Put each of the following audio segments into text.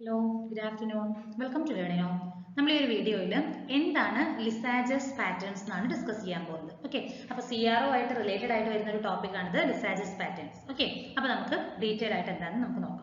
Hello, good afternoon. Welcome to Learnino. നമ്മൾ ഈ ഒരു വീഡിയോയിൽ എന്താണ് ലിസാജസ് പാറ്റേൺസ് എന്നാണ് ഡിസ്കസ് ചെയ്യാൻ പോകുന്നത്. ഓക്കെ, അപ്പോൾ CRO ആയിട്ട് റിലേറ്റഡ് ആയിട്ട് വരുന്ന ഒരു ടോപ്പിക്കാണിത്, ലിസാജസ് പാറ്റേൺസ്. ഓക്കെ, അപ്പോൾ നമുക്ക് ഡീറ്റെയിൽ ആയിട്ട് എന്താണെന്ന് നമുക്ക് നോക്കാം.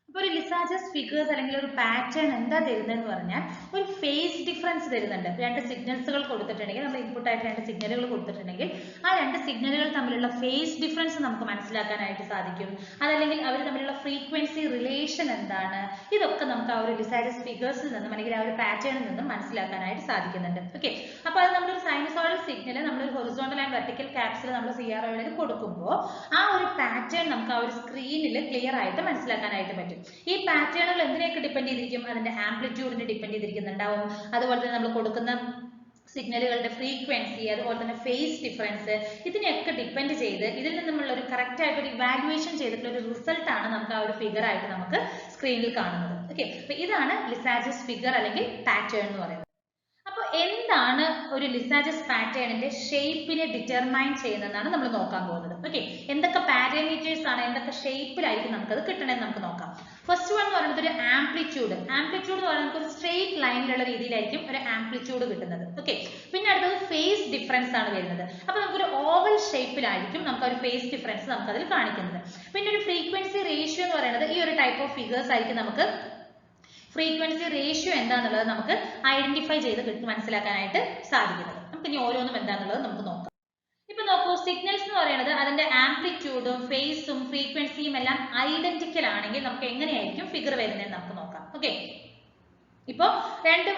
അപ്പോൾ ഒരു ലിസാജസ് ഫിഗേഴ്സ് അല്ലെങ്കിൽ ഒരു പാറ്റേൺ എന്താ തരുന്നതെന്ന് പറഞ്ഞാൽ ഒരു ഫേസ് ഡിഫറൻസ് തരുന്നുണ്ട്. രണ്ട് സിഗ്നൽസുകൾ കൊടുത്തിട്ടുണ്ടെങ്കിൽ, നമ്മൾ ഇൻപുട്ട് ആയിട്ട് രണ്ട് സിഗ്നലുകൾ കൊടുത്തിട്ടുണ്ടെങ്കിൽ ആ രണ്ട് സിഗ്നലുകൾ തമ്മിലുള്ള ഫേസ് ഡിഫറൻസ് നമുക്ക് മനസ്സിലാക്കാനായിട്ട് സാധിക്കും. അതല്ലെങ്കിൽ അവർ തമ്മിലുള്ള ഫ്രീക്വൻസി റിലേഷൻ എന്താണ്, ഇതൊക്കെ നമുക്ക് ആ ഒരു ലിസാജസ് ഫിഗേഴ്സിൽ നിന്നും അല്ലെങ്കിൽ ആ ഒരു പാറ്റേണിൽ നിന്നും മനസ്സിലാക്കാനായിട്ട് സാധിക്കുന്നുണ്ട്. ഓക്കെ, അപ്പോൾ അത് നമ്മളൊരു സൈനസോയിഡൽ സിഗ്നൽ നമ്മളൊരു ഹൊറിസോണ്ടൽ ആൻഡ് വെർട്ടിക്കൽ ക്യാപ്സിൽ നമ്മൾ CROയിൽ കൊടുക്കുമ്പോൾ ആ ഒരു പാറ്റേൺ നമുക്ക് ആ ഒരു സ്ക്രീനിൽ ക്ലിയർ ആയിട്ട് മനസ്സിലാക്കാനായിട്ട് പറ്റും. ഈ പാറ്റേണുകൾ എന്തിനെയൊക്കെ ഡിപ്പെൻഡ് ചെയ്തിരിക്കും? അതിന്റെ ആംപ്ലിറ്റ്യൂഡിനെ ഡിപ്പെൻഡ് ചെയ്തിരിക്കുന്നുണ്ടാവും. അതുപോലെ തന്നെ നമ്മൾ കൊടുക്കുന്ന സിഗ്നലുകളുടെ ഫ്രീക്വൻസി, അതുപോലെ തന്നെ ഫേസ് ഡിഫറൻസ്, ഇതിനെയൊക്കെ ഡിപ്പെൻഡ് ചെയ്ത് ഇതിൽ നിന്നുമുള്ള ഒരു കറക്റ്റ് ആയിട്ട് ഒരു ഇവാലുവേഷൻ ചെയ്തിട്ടുള്ള ഒരു റിസൾട്ട് ആണ് നമുക്ക് ആ ഒരു ഫിഗർ ആയിട്ട് നമുക്ക് സ്ക്രീനിൽ കാണുന്നത്. ഓക്കെ, അപ്പൊ ഇതാണ് ലിസാജസ് ഫിഗർ അല്ലെങ്കിൽ പാറ്റേൺ എന്ന് പറയുന്നത്. അപ്പോൾ എന്താണ് ഒരു ലിസാജസ് പാറ്റേണിന്റെ ഷേപ്പിനെ ഡിറ്റർമൈൻ ചെയ്യുന്നതെന്നാണ് നമ്മൾ നോക്കാൻ പോകുന്നത്. ഓക്കെ, എന്തൊക്കെ പാരാമീറ്റേഴ്സ് ആണ്, എന്തൊക്കെ ഷേപ്പിലായിരിക്കും നമുക്കത് കിട്ടണമെന്ന് നമുക്ക് നോക്കാം. ഫസ്റ്റ് വൺ എന്ന് പറയുന്നത് ഒരു ആംപ്ലിറ്റ്യൂഡ്. ആംപ്ലിറ്റ്യൂഡ് എന്ന് പറയുന്നത് ഒരു സ്ട്രെയിറ്റ് ലൈനിലുള്ള രീതിയിലായിരിക്കും ഒരു ആംപ്ലിറ്റ്യൂഡ് കിട്ടുന്നത്. ഓക്കെ, പിന്നെ അടുത്തത് ഫേസ് ഡിഫറൻസ് ആണ് വരുന്നത്. അപ്പോൾ നമുക്കൊരു ഓവൽ ഷേപ്പിലായിരിക്കും നമുക്ക് ഒരു ഫേസ് ഡിഫറൻസ് നമുക്ക് അതിൽ കാണിക്കുന്നത്. പിന്നെ ഒരു ഫ്രീക്വൻസി റേഷ്യോ എന്ന് പറയുന്നത് ഈ ഒരു ടൈപ്പ് ഓഫ് ഫിഗേഴ്സ് ആയിരിക്കും നമുക്ക് ഫ്രീക്വൻസി റേഷ്യോ എന്താണെന്നുള്ളത് നമുക്ക് ഐഡന്റിഫൈ ചെയ്ത് മനസ്സിലാക്കാനായിട്ട് സാധിക്കുന്നത്. നമുക്ക് ഇനി ഓരോന്നും എന്താണെന്നുള്ളത് നമുക്ക് നോക്കാം. ഇപ്പൊ നോക്കൂ, സിഗ്നൽസ് എന്ന് പറയുന്നത് അതിന്റെ ആംപ്ലിറ്റ്യൂഡും ഫേസും ഫ്രീക്വൻസിയും എല്ലാം ഐഡന്റിക്കൽ ആണെങ്കിൽ നമുക്ക് എങ്ങനെയായിരിക്കും ഫിഗർ വരുന്നതെന്ന് നമുക്ക് നോക്കാം. ഓക്കെ, ഇപ്പോൾ രണ്ട്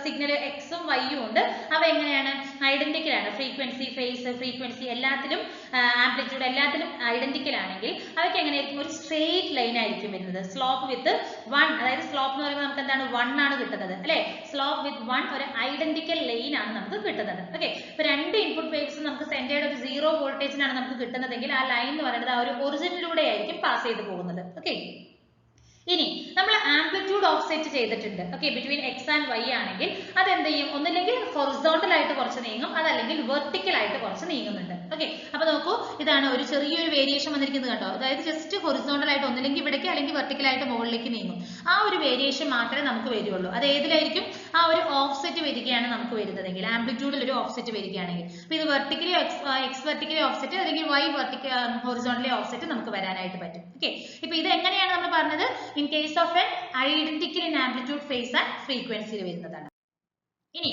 സിഗ്നൽ എക്സും വൈയും ഉണ്ട്. അവ എങ്ങനെയാണ്? ഐഡന്റിക്കൽ ആണ്. ഫ്രീക്വൻസി, ഫേസ്, ഫ്രീക്വൻസി എല്ലാത്തിലും ആംപ്ലിറ്റ്യൂഡ് എല്ലാത്തിലും ഐഡന്റിക്കൽ ആണെങ്കിൽ അവയ്ക്ക് എങ്ങനെയായിരിക്കും? ഒരു സ്ട്രെയിറ്റ് ലൈൻ ആയിരിക്കും വരുന്നത്. സ്ലോപ്പ് വിത്ത് 1, അതായത് സ്ലോപ്പ് എന്ന് പറയുമ്പോൾ നമുക്ക് എന്താണ്? 1 ആണ് കിട്ടുന്നത് അല്ലെ. സ്ലോപ്പ് വിത്ത് 1 ഒരു ഐഡന്റിക്കൽ ലൈൻ ആണ് നമുക്ക് കിട്ടുന്നത്. ഓക്കെ, ഇപ്പൊ രണ്ട് ഇൻപുട്ട് വേവ്സ് നമുക്ക് സെന്റേഡ് ഒരു 0 വോൾട്ടേജിനാണ് നമുക്ക് കിട്ടുന്നതെങ്കിൽ ആ ലൈൻ എന്ന് പറയുന്നത് ആ ഒരു ഒറിജിനിലൂടെ ആയിരിക്കും പാസ് ചെയ്ത് പോകുന്നത്. ഓക്കെ, ഇനി നമ്മൾ ആംപ്ലിറ്റ്യൂഡ് ഓഫ്സെറ്റ് ചെയ്തിട്ടുണ്ട്. Okay, between X and Y ആണെങ്കിൽ അതെന്ത് ചെയ്യും? ഒന്നില്ലെങ്കിൽ ഹൊറിസോണ്ടൽ ആയിട്ട് കുറച്ച് നീങ്ങും, അതല്ലെങ്കിൽ വെർട്ടിക്കൽ ആയിട്ട് കുറച്ച് നീങ്ങുന്നുണ്ട്. ഓക്കെ, അപ്പൊ നോക്കൂ, ഇതാണ് ഒരു ചെറിയൊരു വേരിയേഷൻ വന്നിരിക്കുന്നത് കണ്ടോ. അതായത് ജസ്റ്റ് ഹൊറിസോണ്ടൽ ആയിട്ട് ഒന്നില്ലെങ്കിൽ ഇവിടേക്ക് അല്ലെങ്കിൽ വെർട്ടിക്കൽ ആയിട്ട് മുകളിലേക്ക് നീങ്ങും. ആ ഒരു വേരിയേഷൻ മാത്രമേ നമുക്ക് വരുള്ളൂ. അത് ഏതിലായിരിക്കും? ആ ഒരു ഓഫ്സെറ്റ് വരികയാണ് നമുക്ക് വരുന്നതെങ്കിൽ, ആംപ്ലിറ്റ്യൂഡിൽ ഒരു ഓഫ്സെറ്റ് വരികയാണെങ്കിൽ. അപ്പൊ ഇത് വെർട്ടിക്കലി എക്സ് വെർട്ടിക്കലി ഓഫ്സെറ്റ് അല്ലെങ്കിൽ വൈ ഹൊറിസോണ്ടലി ഓഫ്സെറ്റ് നമുക്ക് വരാനായിട്ട് പറ്റും. ഓക്കെ, ഇപ്പൊ ഇത് എങ്ങനെയാണ് നമ്മൾ പറഞ്ഞത്? in case of an identical in amplitude, phase and frequency വരുന്നതാണ്. ഇനി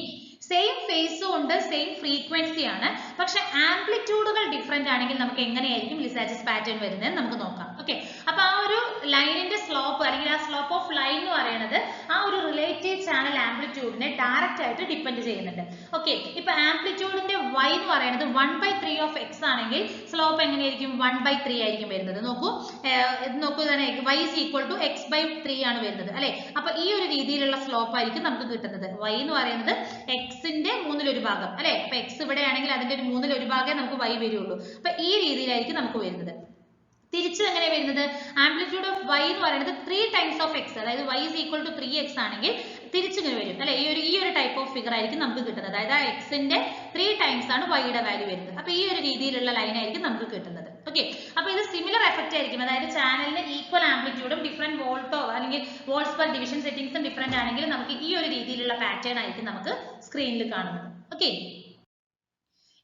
സെയിം ഫേസും ഉണ്ട്, സെയിം ഫ്രീക്വൻസി ആണ്, പക്ഷെ ആംപ്ലിറ്റ്യൂഡുകൾ ഡിഫറെന്റ് ആണെങ്കിൽ നമുക്ക് എങ്ങനെയായിരിക്കും ലിസാജസ് പാറ്റേൺ വരുന്നത് നമുക്ക് നോക്കാം. ഓക്കെ, അപ്പൊ ആ ഒരു ലൈനിന്റെ സ്ലോപ്പ് അല്ലെങ്കിൽ ആ സ്ലോപ്പ് ഓഫ് ലൈൻ എന്ന് പറയുന്നത് ആ ഒരു റിലേറ്റീവ് ചാനൽ ആംപ്ലിറ്റ്യൂഡിനെ ഡയറക്റ്റ് ആയിട്ട് ഡിപ്പെൻഡ് ചെയ്യുന്നുണ്ട്. ഓക്കെ, ഇപ്പൊ ആംപ്ലിറ്റ്യൂഡിന്റെ y എന്ന് പറയുന്നത് 1/3 ഓഫ് എക്സ് ആണെങ്കിൽ സ്ലോപ്പ് എങ്ങനെയായിരിക്കും? 1/3 ആയിരിക്കും വരുന്നത്. നോക്കൂ, നോക്കൂ തന്നെ y is equal to x/3 ആണ് വരുന്നത് അല്ലെ. അപ്പൊ ഈ ഒരു രീതിയിലുള്ള സ്ലോപ്പ് ആയിരിക്കും നമുക്ക് കിട്ടുന്നത്. y എന്ന് പറയുന്നത് എക്സിന്റെ 1/3 ഭാഗം അല്ലെ. അപ്പൊ എക്സ് ഇവിടെ ആണെങ്കിൽ അതിന്റെ ഒരു 1/3 ഭാഗമേ നമുക്ക് y വരുള്ളൂ. അപ്പൊ ഈ രീതിയിലായിരിക്കും നമുക്ക് വരുന്നത്. തിരിച്ചു എങ്ങനെ വരുന്നത്? ആംപ്ലിറ്റ്യൂഡ് ഓഫ് y എന്ന് പറയുന്നത് 3 ടൈംസ് ഓഫ് x, അതായത് y is equal to 3x ആണെങ്കിൽ തിരിച്ചിങ്ങനെ വരും അല്ലെ. ഈ ഒരു ടൈപ്പ് ഓഫ് ഫിഗർ ആയിരിക്കും നമുക്ക് കിട്ടുന്നത്. അതായത് ആ എക്സിന്റെ 3 ടൈംസ് ആണ് y യുടെ വാല്യൂ വരുന്നത്. അപ്പൊ ഈ ഒരു രീതിയിലുള്ള ലൈൻ ആയിരിക്കും നമുക്ക് കിട്ടുന്നത്. ഓക്കെ, അപ്പൊ ഇത് സിമിലർ എഫക്റ്റ് ആയിരിക്കും. അതായത് ചാനലിന് ഈക്വൽ ആംപ്ലിറ്റ്യൂഡും ഡിഫറെന്റ് വോൾട്ടോ അല്ലെങ്കിൽ വോൾട്സ് പെർ ഡിവിഷൻ സെറ്റിംഗ്സും ഡിഫറെന്റ് ആണെങ്കിൽ നമുക്ക് ഈ ഒരു രീതിയിലുള്ള പാറ്റേൺ ആയിരിക്കും നമുക്ക് സ്ക്രീനിൽ കാണുന്നത്. ഓക്കെ,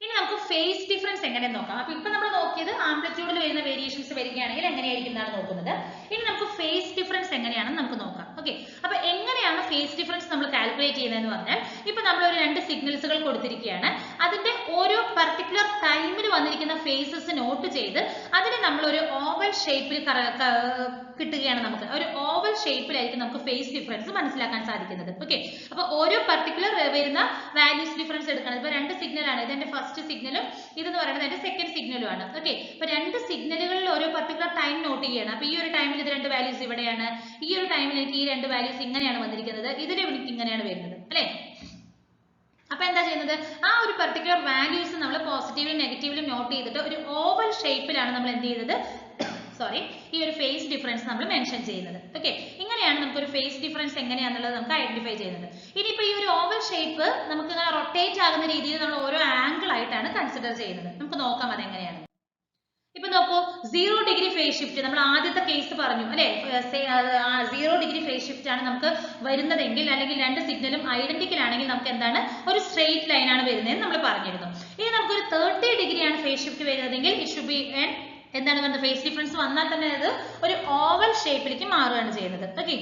ഇനി നമുക്ക് ഫേസ് ഡിഫറൻസ് എങ്ങനെ നോക്കാം. അപ്പൊ ഇപ്പൊ നമ്മൾ നോക്കിയത് ആംപ്ലിറ്റ്യൂഡിൽ വരുന്ന വേരിയേഷൻസ് വരികയാണെങ്കിൽ എങ്ങനെയായിരിക്കും എന്നാണ് നോക്കുന്നത്. ഇനി നമുക്ക് ഫേസ് ഡിഫറൻസ് എങ്ങനെയാണെന്ന് നമുക്ക് നോക്കാം. ഓക്കെ, അപ്പൊ എങ്ങനെയാണ് ഫേസ് ഡിഫറൻസ് നമ്മൾ കാൽക്കുലേറ്റ് ചെയ്യുന്നതെന്ന് പറഞ്ഞാൽ, ഇപ്പൊ നമ്മൾ ഒരു രണ്ട് സിഗ്നൽസുകൾ കൊടുത്തിരിക്കുകയാണ്. അതിന്റെ ഓരോ പർട്ടിക്കുലർ ടൈമിൽ വന്നിരിക്കുന്ന ഫേസസ് നോട്ട് ചെയ്ത് അതിനെ നമ്മൾ ഒരു ഓവൽ ഷേപ്പിൽ കിട്ടുകയാണ്. നമുക്ക് ഒരു ഓവൽ ഷേപ്പിലായിരിക്കും നമുക്ക് ഫേസ് ഡിഫറൻസ് മനസ്സിലാക്കാൻ സാധിക്കുന്നത്. ഓക്കെ, അപ്പൊ ഓരോ പർട്ടിക്കുലർ വരുന്ന വാല്യൂസ് ഡിഫറൻസ് എടുക്കണം. ഇപ്പൊ രണ്ട് സിഗ്നൽ ആണ്, ഇതെന്റെ ഫസ്റ്റ് സിഗ്നലും ഇതെന്ന് പറയുന്നത് എന്റെ സെക്കൻഡ് സിഗ്നലും ആണ്. ഓക്കെ, ഇപ്പൊ രണ്ട് സിഗ്നലുകളിൽ ഓരോ പർട്ടിക്കുലർ ടൈം നോട്ട് ചെയ്യണം. അപ്പൊ ഈ ഒരു ടൈമിൽ ഇത് രണ്ട് വാല്യൂസ് ഇവിടെയാണ്, ഈ ഒരു ടൈമിൽ എനിക്ക് ഈ രണ്ട് വാല്യൂസ് ഇങ്ങനെയാണ് വന്നിരിക്കുന്നത്, ഇതിൽ എനിക്ക് ഇങ്ങനെയാണ് വരുന്നത് അല്ലെ. അപ്പൊ എന്താ ചെയ്യുന്നത്? ആ ഒരു പർട്ടിക്കുലർ വാല്യൂസ് നമ്മൾ പോസിറ്റീവിലും നെഗറ്റീവിലും നോട്ട് ചെയ്തിട്ട് ഒരു ഓവൽ ഷേപ്പിലാണ് നമ്മൾ എന്ത് ചെയ്യുന്നത്? ഈ ഒരു ഫേസ് ഡിഫറൻസ് നമ്മൾ മെൻഷൻ ചെയ്യുന്നത്. ഓക്കെ, ഇങ്ങനെയാണ് നമുക്ക് ഒരു ഫേസ് ഡിഫറൻസ് എങ്ങനെയാണെന്നുള്ളത് നമുക്ക് ഐഡന്റിഫൈ ചെയ്യുന്നത്. ഇനിയിപ്പോ ഈ ഒരു ഓവൽ ഷേപ്പ് നമുക്ക് ഇങ്ങനെ റൊട്ടേറ്റ് ആകുന്ന രീതിയിൽ നമ്മൾ ഓരോ ആംഗിൾ ആയിട്ടാണ് കൺസിഡർ ചെയ്യുന്നത്. നമുക്ക് നോക്കാം അതെങ്ങനെയാണ്. ഇപ്പൊ നോക്കൂ 0 ഡിഗ്രി ഫേസ് ഷിഫ്റ്റ് നമ്മൾ ആദ്യത്തെ കേസ് പറഞ്ഞു അല്ലെ 0 ഡിഗ്രി ഫേസ് ഷിഫ്റ്റ് ആണ് നമുക്ക് വരുന്നതെങ്കിൽ അല്ലെങ്കിൽ രണ്ട് സിഗ്നലും ഐഡന്റിക്കൽ ആണെങ്കിൽ നമുക്ക് എന്താണ് ഒരു സ്ട്രെയിറ്റ് ലൈൻ ആണ് വരുന്നതെന്ന് നമ്മൾ പറഞ്ഞിരുന്നു. ഇനി നമുക്കൊരു 30 ഡിഗ്രി ആണ് ഫേസ് ഷിഫ്റ്റ് വരുന്നതെങ്കിൽ ഇറ്റ് ഷുഡ് ബി എന്താണ് വരുന്നത് ഫേസ് ഡിഫറൻസ് വന്നാൽ തന്നെ അത് ഒരു ഓവൽ ഷേപ്പിലേക്ക് മാറുകയാണ് ചെയ്യുന്നത്. ഓക്കെ,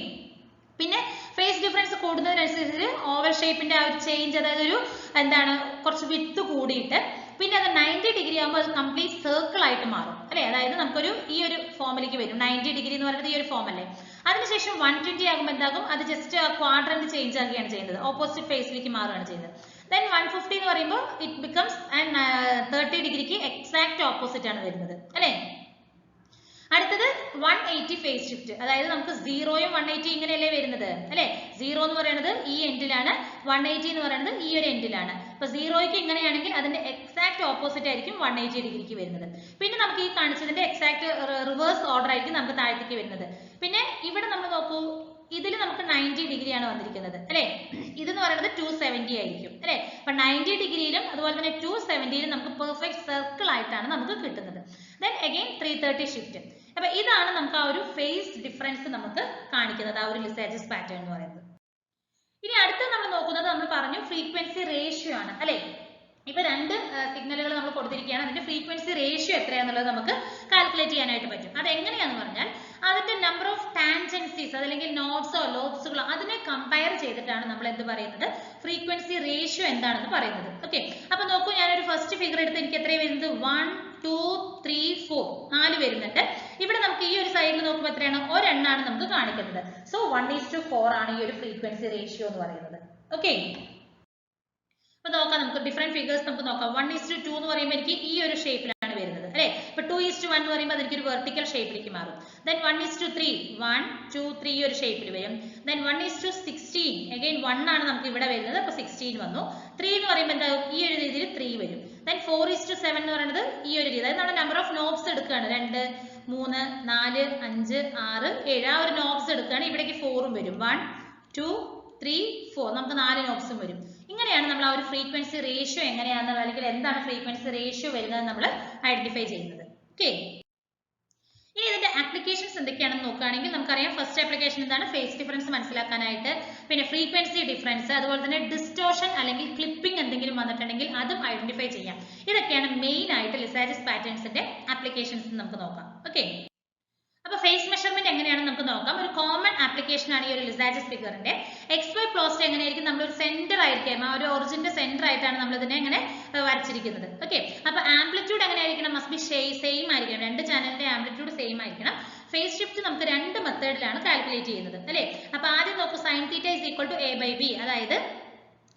പിന്നെ ഫേസ് ഡിഫറൻസ് കൂടുന്നതിനനുസരിച്ച് ഓവൽ ഷേപ്പിന്റെ ആ ഒരു ചേഞ്ച് അതായത് ഒരു എന്താണ് കുറച്ച് വിത്ത് കൂടിയിട്ട് പിന്നെ അത് 90 ഡിഗ്രി ആകുമ്പോൾ അത് കംപ്ലീറ്റ് സർക്കിൾ ആയിട്ട് മാറും അല്ലെ. അതായത് നമുക്കൊരു ഈ ഒരു ഫോമിലേക്ക് വരും. 90 ഡിഗ്രി എന്ന് പറയുന്നത് ഈ ഒരു ഫോം അല്ലേ. അതിനുശേഷം 120 ആകുമ്പോൾ എന്താകും അത് ജസ്റ്റ് ക്വാഡ്രന്റ് ചേഞ്ച് ആക്കുകയാണ് ചെയ്യുന്നത്, ഓപ്പോസിറ്റ് ഫേസിലേക്ക് മാറുകയാണ് ചെയ്യുന്നത്. Then 150 എന്ന് പറയുമ്പോൾ ഇറ്റ് ബിക്കംസ് 30 ഡിഗ്രിക്ക് എക്സാക്ട് ഓപ്പോസിറ്റ് ആണ് വരുന്നത് അല്ലെ. അടുത്തത് 180 ഫേസ് ഷിഫ്റ്റ്, അതായത് നമുക്ക് 0യും 180 ഇങ്ങനെയല്ലേ വരുന്നത് അല്ലെ. 0 എന്ന് പറയുന്നത് ഈ എൻഡിലാണ്, 180 എന്ന് പറയുന്നത് ഈ ഒരു എൻഡിലാണ്. അപ്പൊ 0ക്ക് ഇങ്ങനെയാണെങ്കിൽ അതിന്റെ എക്സാക്ട് ഓപ്പോസിറ്റ് ആയിരിക്കും 180 ഡിഗ്രിക്ക് വരുന്നത്. പിന്നെ നമുക്ക് ഈ കാണിച്ചതിന്റെ എക്സാക്ട് റിവേഴ്സ് ഓർഡർ ആയിരിക്കും നമുക്ക് താഴത്തേക്ക് വരുന്നത്. പിന്നെ ഇവിടെ നമ്മൾ നോക്കൂ, ഇതിൽ നമുക്ക് 90 ഡിഗ്രി ആണ് വന്നിരിക്കുന്നത് അല്ലെ. ഇതെന്ന് പറയുന്നത് 270 ആയിരിക്കും അല്ലെ. അപ്പൊ 90 ഡിഗ്രിയിലും അതുപോലെ തന്നെ 270യിലും നമുക്ക് പെർഫെക്റ്റ് സർക്കിൾ ആയിട്ടാണ് നമുക്ക് കിട്ടുന്നത്. Then again 330 shift. അപ്പൊ ഇതാണ് നമുക്ക് ആ ഒരു ഫേസ് ഡിഫറൻസ് നമുക്ക് കാണിക്കുന്നത്, ആ ഒരു ലിസാജസ് പാറ്റേൺ എന്ന് പറയുന്നത്. ഇനി അടുത്ത നമ്മൾ നോക്കുന്നത് നമ്മൾ പറഞ്ഞു ഫ്രീക്വൻസി റേഷ്യോ ആണ് അല്ലെ. ഇപ്പൊ രണ്ട് സിഗ്നലുകൾ നമ്മൾ കൊടുത്തിരിക്കുകയാണ്, അതിന്റെ ഫ്രീക്വൻസി റേഷ്യോ എത്രയാണെന്നുള്ളത് നമുക്ക് കാൽക്കുലേറ്റ് ചെയ്യാനായിട്ട് പറ്റും. അത് എങ്ങനെയാന്ന് പറഞ്ഞാൽ അതിന്റെ നമ്പർ ഓഫ് ടാൻജൻസീസ് അതല്ലെങ്കിൽ നോഡ്സോ ലോബ്സുകളോ അതിനെ കമ്പയർ ചെയ്തിട്ടാണ് നമ്മൾ എന്ത് പറയുന്നത് ഫ്രീക്വൻസി റേഷ്യോ എന്താണെന്ന് പറയുന്നത്. ഓക്കെ, അപ്പൊ നോക്കൂ, ഞാനൊരു ഫസ്റ്റ് ഫിഗർ എടുത്ത് എനിക്ക് എത്രയാണ് വരുന്നത് 1 2 3 4 4 വരുന്നുണ്ട്. ഇവിടെ നമുക്ക് ഈ ഒരു സൈഡിൽ നോക്കുമ്പോൾ എത്രയാണ് ഒരെണ്ണാണ് നമുക്ക് കാണിക്കുന്നത്. സോ 1:4 ആണ് ഈ ഒരു ഫ്രീക്വൻസി റേഷ്യോ എന്ന് പറയുന്നത്. ഓക്കെ, അപ്പൊ നോക്കാം, നമുക്ക് ഡിഫറെന്റ് ഫിഗേഴ്സ് നമുക്ക് നോക്കാം. 1:2 എന്ന് പറയുമ്പോൾ എനിക്ക് ഈ ഒരു ഷേപ്പിലാണ് വരുന്നത് അല്ലെ. ഇപ്പൊ 2:1 എന്ന് പറയുമ്പോൾ അതെനിക്ക് ഒരു വെർട്ടിക്കൽ ഷേപ്പിലേക്ക് മാറും. ദെൻ 1:3 1 2 3 ഈ ഒരു ഷേപ്പിൽ വരും. ദെൻ 1:16 അഗൈൻ 1 ആണ് നമുക്ക് ഇവിടെ വരുന്നത്, അപ്പൊ 16 വന്നു. 3 എന്ന് പറയുമ്പോൾ എന്താ ഈ ഒരു രീതിയിൽ 3 വരും. ദെൻ 4:7 എന്ന് പറയുന്നത് ഈ ഒരു രീതി, അതായത് നമ്മുടെ നമ്പർ ഓഫ് നോബ്സ് എടുക്കുകയാണ് 2 3 4 5 6 7 ആ ഒരു നോബ്സ് എടുക്കുകയാണ്. ഇവിടേക്ക് 4ഉം വരും. 1 2 3 4 നമുക്ക് 4 നോബ്സും വരും. ഇങ്ങനെയാണ് നമ്മൾ ആ ഒരു ഫ്രീക്വൻസി റേഷ്യോ എങ്ങനെയാണെന്ന് അല്ലെങ്കിൽ എന്താണ് ഫ്രീക്വൻസി റേഷ്യോ വരുന്നത് നമ്മൾ ഐഡന്റിഫൈ ചെയ്യുന്നത്. ഓക്കെ, ഇനി ഇതിന്റെ ആപ്ലിക്കേഷൻസ് എന്തൊക്കെയാണെന്ന് നോക്കുകയാണെങ്കിൽ നമുക്കറിയാം ഫസ്റ്റ് ആപ്ലിക്കേഷൻ എന്താണ് ഫേസ് ഡിഫറൻസ് മനസ്സിലാക്കാനായിട്ട്, പിന്നെ ഫ്രീക്വൻസി ഡിഫറൻസ്, അതുപോലെ തന്നെ ഡിസ്റ്റോർഷൻ അല്ലെങ്കിൽ ക്ലിപ്പിംഗ് എന്തെങ്കിലും വന്നിട്ടുണ്ടെങ്കിൽ അതും ഐഡന്റിഫൈ ചെയ്യാം. ഇതൊക്കെയാണ് മെയിൻ ആയിട്ട് ലിസാജസ് പാറ്റേൺസിന്റെ ആപ്ലിക്കേഷൻസ് നമുക്ക് നോക്കാം. ഓക്കെ, അപ്പൊ ഫേസ് മെഷർമെന്റ് എങ്ങനെയാണെന്ന് നമുക്ക് നോക്കാം. ഒരു കോമൺ ആപ്ലിക്കേഷൻ ആണ് ഈ ഒരു ലിസാജസ് ഫിഗറിന്റെ. XY പ്ലോസ്റ്റ് എങ്ങനെയായിരിക്കും, നമ്മൾ ഒരു സെന്റർ ആയിരിക്കും, ആ ഒരു ഒറിജിന്റെ സെന്റർ ആയിട്ടാണ് നമ്മൾ ഇതിനെ ഇങ്ങനെ വരച്ചിരിക്കുന്നത്. ഓക്കെ, അപ്പൊ ആംപ്ലിറ്റ്യൂഡ് എങ്ങനെയായിരിക്കണം, മസ്റ്റ് ബി സെയിം ആയിരിക്കണം, രണ്ട് ചാനലിന്റെ ആംപ്ലിറ്റ്യൂഡ് സെയിം ആയിരിക്കണം. ഫേസ് ഷിഫ്റ്റ് നമുക്ക് രണ്ട് മെത്തേഡിലാണ് കാൽക്കുലേറ്റ് ചെയ്യുന്നത് അല്ലെ. അപ്പൊ ആദ്യം നോക്കൂ, sin θ = a/b, അതായത്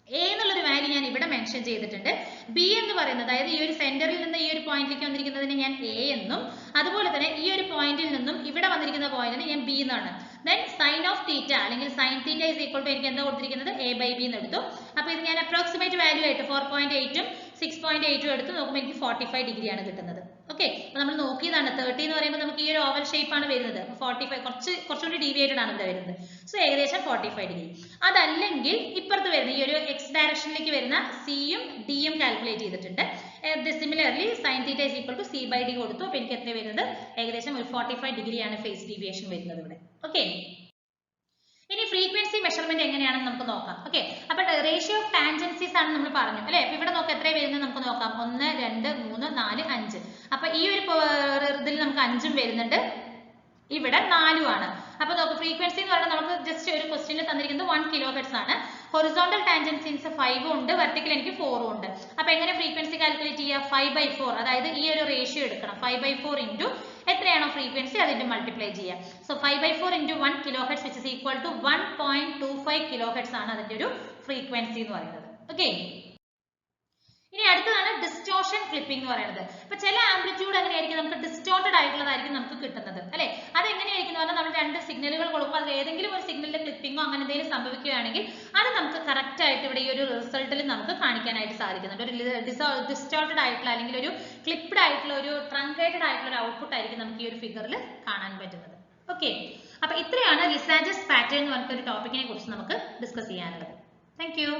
A എന്നുള്ളൊരു വാല്യൂ ഞാൻ ഇവിടെ മെൻഷൻ ചെയ്തിട്ടുണ്ട്. B എന്ന് പറയുന്നത് അതായത് ഈ ഒരു സെന്ററിൽ നിന്ന് ഈ ഒരു പോയിന്റിലേക്ക് വന്നിരിക്കുന്നതിന് ഞാൻ A എന്നും, അതുപോലെ തന്നെ ഈ ഒരു പോയിന്റിൽ നിന്നും ഇവിടെ വന്നിരിക്കുന്ന പോയിന്റിന് ഞാൻ B എന്നാണ്. ദെൻ സൈൻ ഓഫ് തീറ്റ അല്ലെങ്കിൽ sin θ = എനിക്ക് എന്താ കൊടുത്തിരിക്കുന്നത് a/b എന്ന് എടുത്തു. അപ്പൊ ഇത് ഞാൻ അപ്രോക്സിമേറ്റ് വാല്യൂ ആയിട്ട് 4.8ഉം 6.8ഉം എടുത്ത് നോക്കുമ്പോൾ എനിക്ക് 45 ഡിഗ്രി ആണ് കിട്ടുന്നത്. ഓക്കെ, അപ്പൊ നമ്മൾ നോക്കിയതാണ് 30 എന്ന് പറയുമ്പോൾ നമുക്ക് ഈ ഒരു ഓവൽ ഷേപ്പ് ആണ് വരുന്നത്. 45 കുറച്ചുകൂടി ഡീവിയേറ്റഡ് ആണ് എന്താ വരുന്നത്. സോ ഏകദേശം 45 ഡിഗ്രി. അതല്ലെങ്കിൽ ഇപ്പുറത്ത് വരുന്ന ഈ ഒരു x ഡയറക്ഷനിലേക്ക് വരുന്ന സിയും ഡിയും കാൽക്കുലേറ്റ് ചെയ്തിട്ടുണ്ട്. സിമിലർലി sin θ = c/d കൊടുത്തു. അപ്പൊ എനിക്ക് എത്ര വരുന്നത് ഏകദേശം ഒരു 45 ഡിഗ്രിയാണ് ഫേസ് ഡീവിയേഷൻ വരുന്നത് ഇവിടെ. ഓക്കെ, ഇനി ഫ്രീക്വൻസി മെഷർമെന്റ് എങ്ങനെയാണെന്ന് നമുക്ക് നോക്കാം. ഓക്കെ, അപ്പൊ റേഷ്യോ ഓഫ് ടാൻജൻസീസ് ആണ് നമ്മൾ പറഞ്ഞു അല്ലെ. അപ്പൊ ഇവിടെ നോക്കാം എത്ര വരുന്നത് നമുക്ക് നോക്കാം. 1 2 3 4 5. അപ്പൊ ഈ ഒരു ഇതിൽ നമുക്ക് 5ഉം വരുന്നുണ്ട്, ഇവിടെ 4ഉം ആണ്. അപ്പൊ നോക്ക്, ഫ്രീക്വൻസി എന്ന് പറയുന്നത് നമുക്ക് ജസ്റ്റ് ഒരു ക്വസ്റ്റ്യനിൽ തന്നിരിക്കുന്നത് 1 kHz ആണ്. ഹൊറിസോണ്ടൽ ടാൻജൻസീസ് 5 ഉണ്ട്, വെർട്ടിക്കൽ എനിക്ക് 4 ഉണ്ട്. അപ്പൊ എങ്ങനെ ഫ്രീക്വൻസി കാൽക്കുലേറ്റ് ചെയ്യുക, 5/4, അതായത് ഈ ഒരു റേഷ്യോ എടുക്കണം. 5/4 ഇൻറ്റു എത്രയാണോ ഫ്രീക്വൻസി അതിന്റെ മൾട്ടിപ്ലൈ ചെയ്യുക. So 5/4 into 1 kHz which is equal to 1.25 kHz ആണ് അതിന്റെ ഒരു ഫ്രീക്വൻസി എന്ന് പറയുന്നത്. ഓക്കെ, ഇനി അടുത്തതാണ് ഡിസ്റ്റോർഷൻ ക്ലിപ്പിംഗ് എന്ന് പറയുന്നത്. ഇപ്പൊ ചില ആംപ്ലിറ്റ്യൂഡ് എങ്ങനെയായിരിക്കും, നമുക്ക് ഡിസ്റ്റോർട്ടഡ് ആയിട്ടുള്ളതായിരിക്കും നമുക്ക് കിട്ടുന്നത് അല്ലെ. അത് എങ്ങനെയായിരിക്കും പറഞ്ഞാൽ നമ്മൾ രണ്ട് സിഗ്നലുകൾ കൊടുക്കുമ്പോൾ അതിൽ ഏതെങ്കിലും ഒരു സിഗ്നലിന്റെ ക്ലിപ്പിംഗോ അങ്ങനെ എന്തെങ്കിലും സംഭവിക്കുകയാണെങ്കിൽ അത് നമുക്ക് കറക്റ്റ് ആയിട്ട് ഇവിടെ ഈ ഒരു റിസൾട്ടിൽ നമുക്ക് കാണിക്കാനായിട്ട് സാധിക്കുന്നുണ്ട്. ഒരു ഡിസ്റ്റോർട്ടഡ് ആയിട്ടുള്ള അല്ലെങ്കിൽ ഒരു ക്ലിപ്ഡ് ആയിട്ടുള്ള ഒരു ട്രങ്കേറ്റഡ് ആയിട്ടുള്ള ഒരു ഔട്ട്പുട്ട് ആയിരിക്കും നമുക്ക് ഈ ഒരു ഫിഗറിൽ കാണാൻ പറ്റുന്നത്. ഓക്കെ, അപ്പൊ ഇത്രയാണ് ലിസാജസ് പാറ്റേൺ എന്ന് പറഞ്ഞിട്ട് ഒരു ടോപ്പിക്കിനെ കുറിച്ച് നമുക്ക് ഡിസ്കസ് ചെയ്യാനുള്ളത്. Thank you.